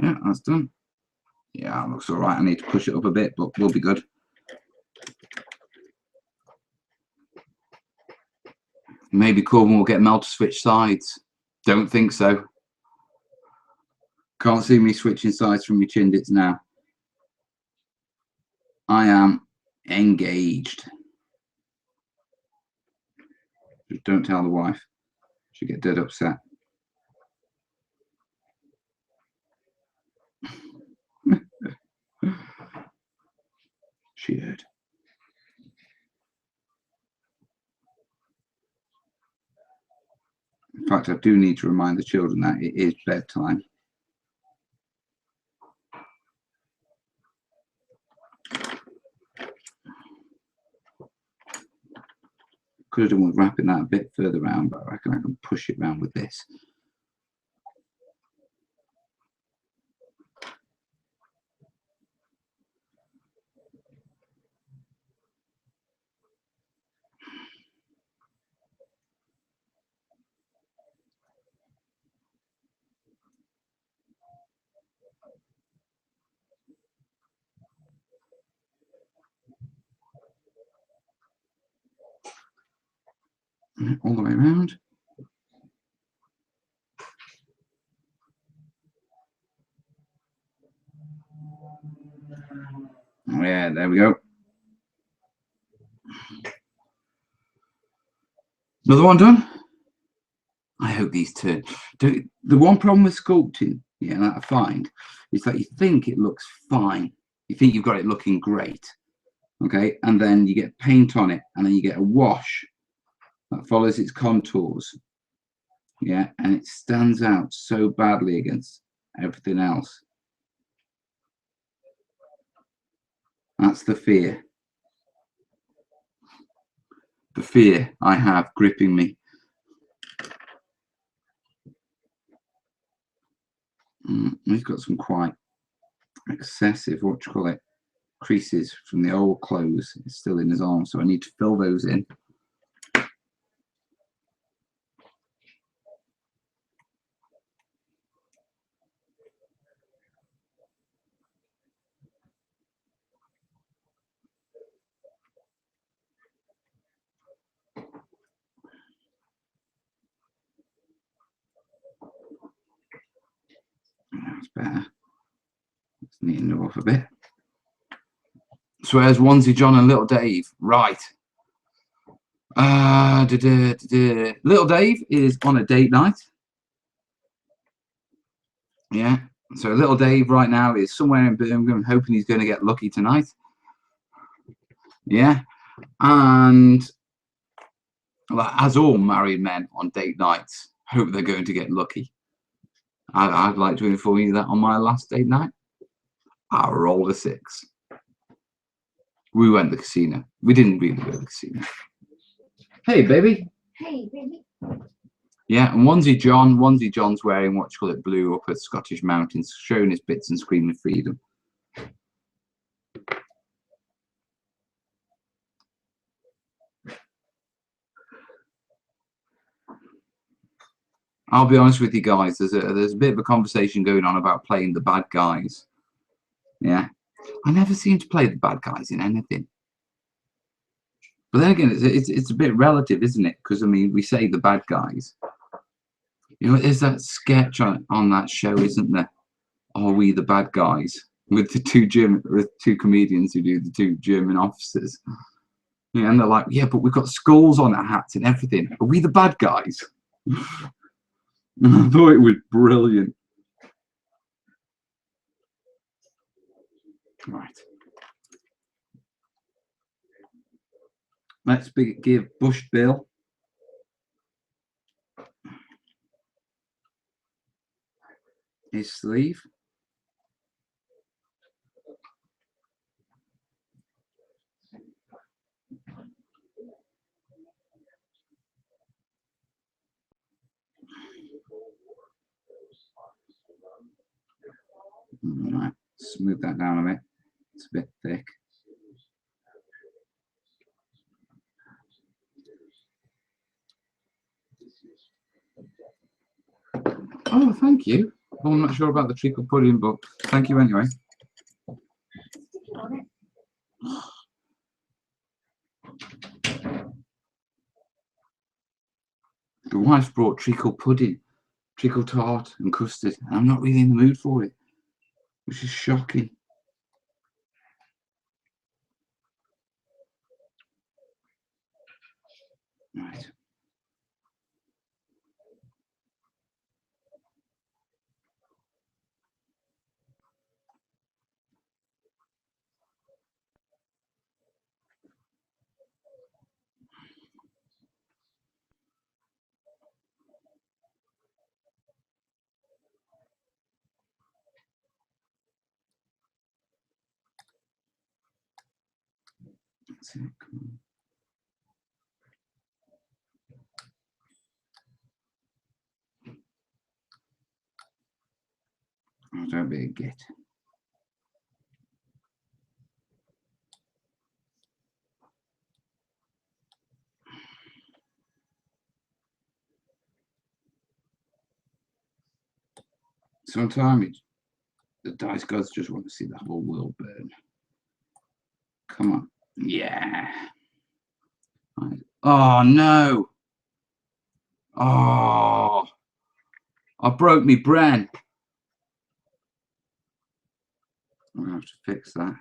S1: Yeah, that's done. Yeah, looks all right. I need to push it up a bit, but we'll be good. Maybe Corbin will get Mel to switch sides. Don't think so. Can't see me switching sides from my Chindits now. I am engaged. Just don't tell the wife. She'll get dead upset. She heard. In fact, I do need to remind the children that it is bedtime. Could have done with wrapping that a bit further around, but I reckon I can push it around with this. All the way around. Oh yeah, there we go. Another one done. I hope these turn. The one problem with sculpting, yeah, that I find, is that you think it looks fine. You think you've got it looking great, okay? And then you get paint on it, and then you get a wash that follows its contours, yeah, and it stands out so badly against everything else. That's the fear. The fear I have gripping me. He's got some quite excessive, what do you call it, creases from the old clothes. It's still in his arm, so I need to fill those in. That's better. Let's neaten it off a bit. So there's Onesie John and Little Dave. Right. Little Dave is on a date night. Yeah. So Little Dave right now is somewhere in Birmingham, hoping he's going to get lucky tonight. Yeah. And well, as all married men on date nights, hope they're going to get lucky. I'd like to inform you that on my last date night, I rolled a 6. We went to the casino. We didn't really go to the casino. Hey, baby.
S3: Hey, baby.
S1: Yeah, and Onesie John's wearing what you call it, blue up at Scottish Mountains, showing his bits and screaming freedom. I'll be honest with you guys, there's a bit of a conversation going on about playing the bad guys. Yeah. I never seem to play the bad guys in anything. But then again, it's a bit relative, isn't it? Because I mean, we say the bad guys. You know, there's that sketch on that show, isn't there? Are We the Bad Guys? With the two comedians who do the 2 German officers. Yeah, and they're like, yeah, but we've got skulls on our hats and everything. Are we the bad guys? And I thought it was brilliant. Right. Let's give Bush Bill his sleeve. Right, smooth that down a bit. It's a bit thick. Oh, thank you. Well, I'm not sure about the treacle pudding, but thank you anyway. The wife's brought treacle pudding, treacle tart and custard, and I'm not really in the mood for it, which is shocking. Right. That's it. Come on. Oh, don't be a git. Sometimes the dice gods just want to see the whole world burn. Come on. Yeah. Right. Oh, no. Oh. I broke me Bren. I'm going to have to fix that.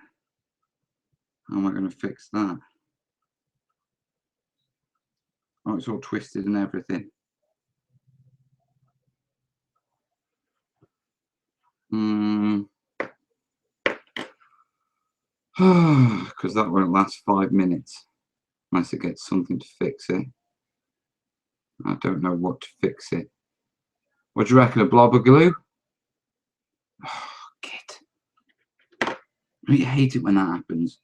S1: How am I going to fix that? Oh, it's all twisted and everything. Because that won't last 5 minutes unless it gets something to fix it. I don't know what to fix it. What do you reckon? A blob of glue? Oh, git. I hate it when that happens.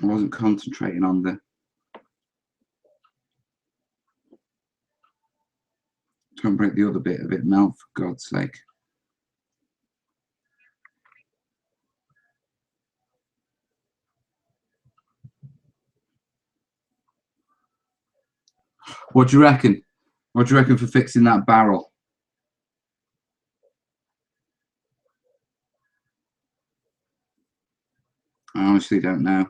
S1: I wasn't concentrating on the... Don't break the other bit of it now, for God's sake. What do you reckon? What do you reckon for fixing that barrel? I honestly don't know.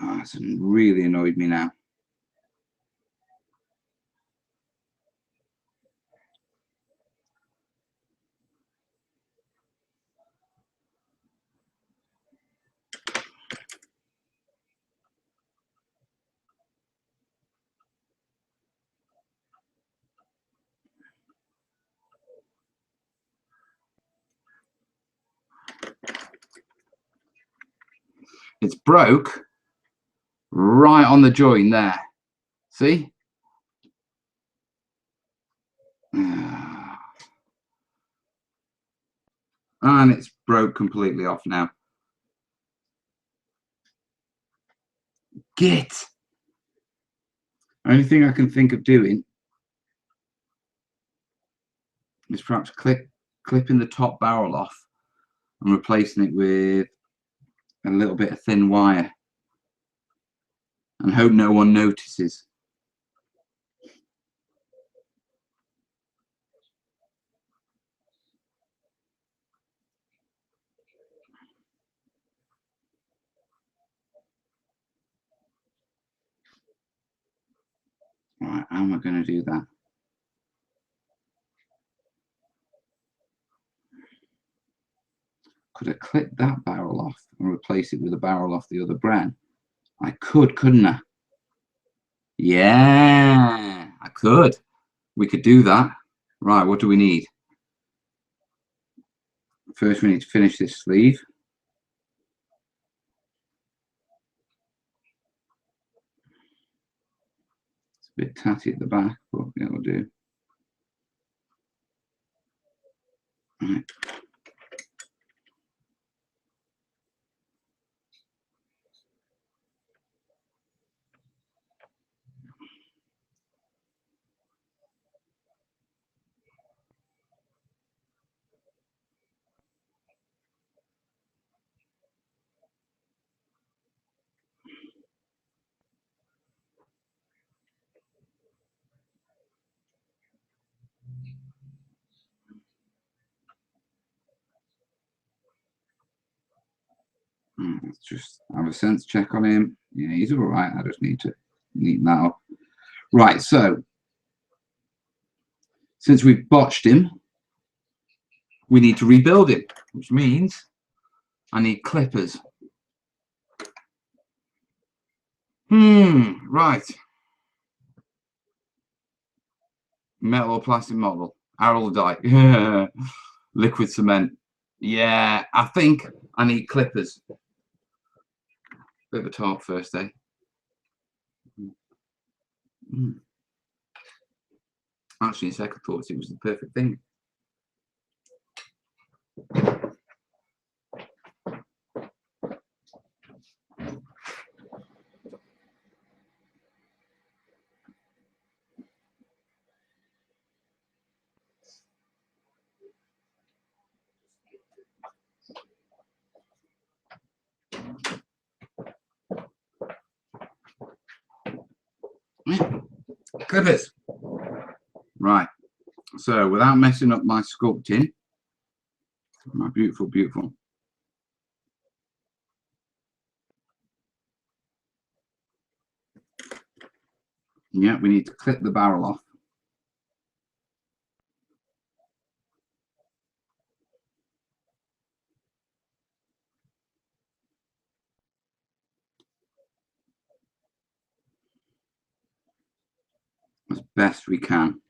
S1: Oh, it's really annoyed me now. It's broke right on the join there. See? And it's broke completely off now. Git! Only thing I can think of doing is perhaps clipping the top barrel off and replacing it with a little bit of thin wire and hope no one notices. Right, how am I going to do that? Could I clip that barrel off and replace it with a barrel off the other Bren? I could, couldn't I? Yeah, I could. We could do that. Right, what do we need? First, we need to finish this sleeve. It's a bit tatty at the back, but it'll do. Right. Let's just have a sense check on him. Yeah, he's all right. I just need to neaten that up. Right, so since we've botched him, we need to rebuild him, which means I need clippers. Right. Metal or plastic model. Arrow die. Liquid cement. Yeah, I think I need clippers. Bit of a talk first, eh? Actually, in second thoughts, it was the perfect thing. Clippers. Right. So without messing up my sculpting, my beautiful, beautiful. Yeah, we need to clip the barrel off. As best we can.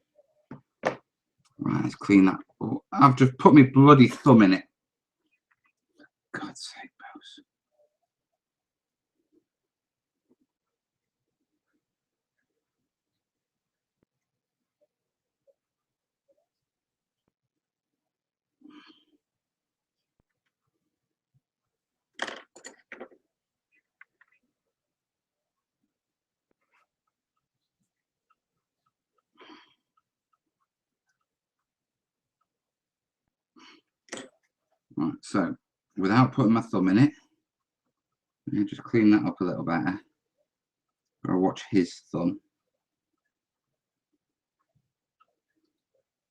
S1: Right, let's clean that. Oh, I've just put my bloody thumb in it. God's sake, Bose. Right, so without putting my thumb in it, I'll just clean that up a little better. I'll watch his thumb.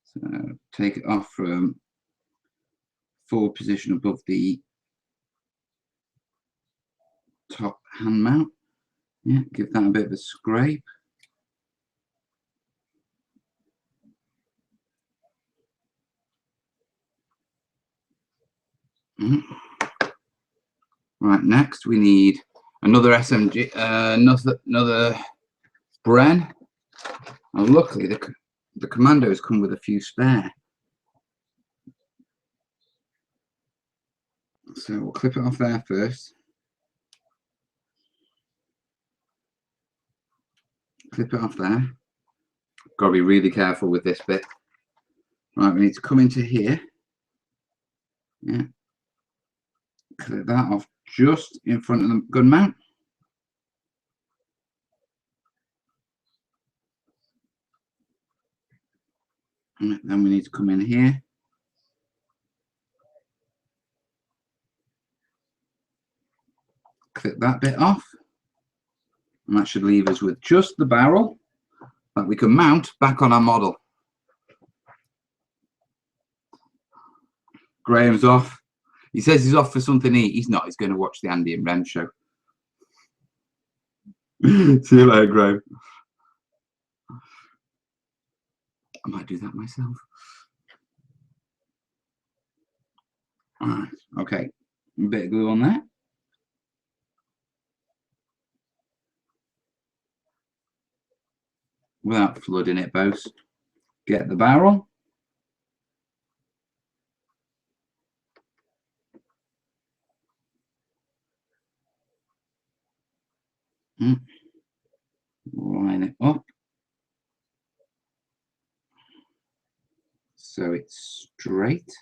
S1: So take it off from forward position above the top hand mount. Yeah, give that a bit of a scrape. Right, next we need another SMG, another Bren. And luckily the commandos come with a few spare. So we'll clip it off there first. Clip it off there. Got to be really careful with this bit. Right, we need to come into here. Yeah. Clip that off just in front of the gun mount. And then we need to come in here. Clip that bit off. And that should leave us with just the barrel that we can mount back on our model. Graham's off. He says he's off for something to eat. He's not. He's going to watch the Andy and Ren show. See you later, Graham. I might do that myself. Okay, a bit of glue on there. Without flooding it, both. Get the barrel. Line it up. So it's straight.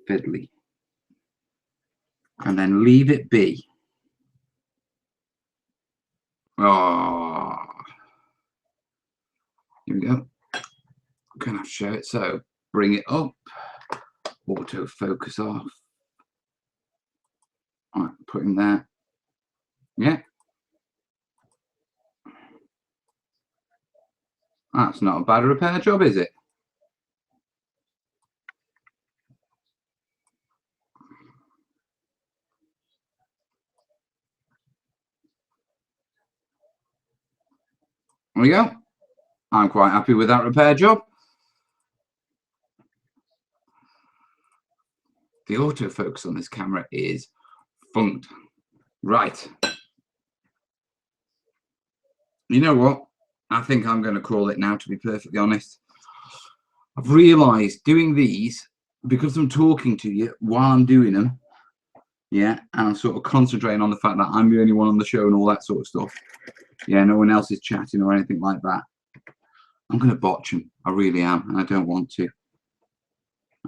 S1: Fiddly. And then leave it be. Oh, here we go. I'm going to have to show it. So bring it up. Auto focus off. All right, put him there. Yeah. That's not a bad repair job, is it? There we go. I'm quite happy with that repair job. The autofocus on this camera is funked. Right. You know what? I think I'm going to call it now, to be perfectly honest. I've realised doing these, because I'm talking to you while I'm doing them, yeah, and I'm sort of concentrating on the fact that I'm the only one on the show and all that sort of stuff. Yeah, no one else is chatting or anything like that. I'm going to botch them. I really am, and I don't want to.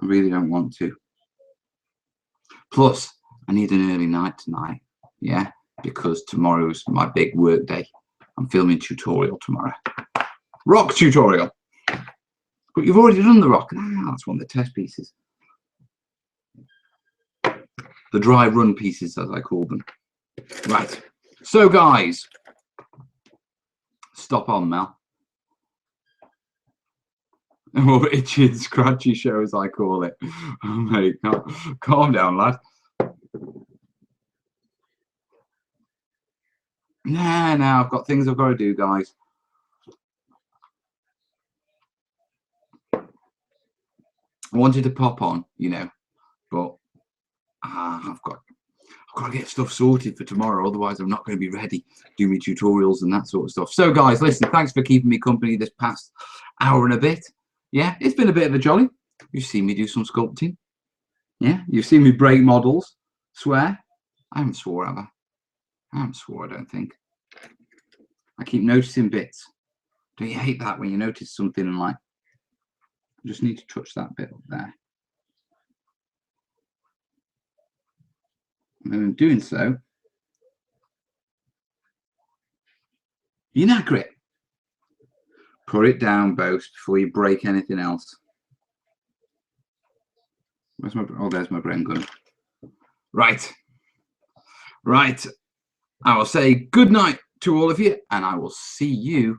S1: I really don't want to. Plus, I need an early night tonight, yeah, because tomorrow's my big work day. I'm filming tutorial tomorrow. Rock tutorial. But you've already done the rock. Ah, that's one of the test pieces. The dry run pieces, as I call them. Right. So, guys, stop on, Mel. Or itchy and scratchy show, as I call it. Oh, mate, calm down, lad. Nah, I've got things I've got to do, guys. I wanted to pop on, you know, but I've got to get stuff sorted for tomorrow. Otherwise, I'm not going to be ready to do my tutorials and that sort of stuff. So, guys, listen, thanks for keeping me company this past hour and a bit. Yeah, it's been a bit of a jolly. You've seen me do some sculpting. Yeah, you've seen me break models. Swear? I haven't swore, have I? I haven't swore, I don't think. I keep noticing bits. Don't you hate that when you notice something and like, I just need to touch that bit up there. And in doing so, you knacker it. Put it down, both, before you break anything else. Where's my? Oh, there's my brain gun. Right. I will say good night to all of you, and I will see you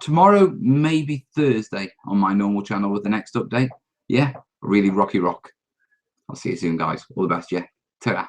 S1: tomorrow, maybe Thursday, on my normal channel with the next update. Yeah, really rocky rock. I'll see you soon, guys. All the best, yeah. Ta-ra.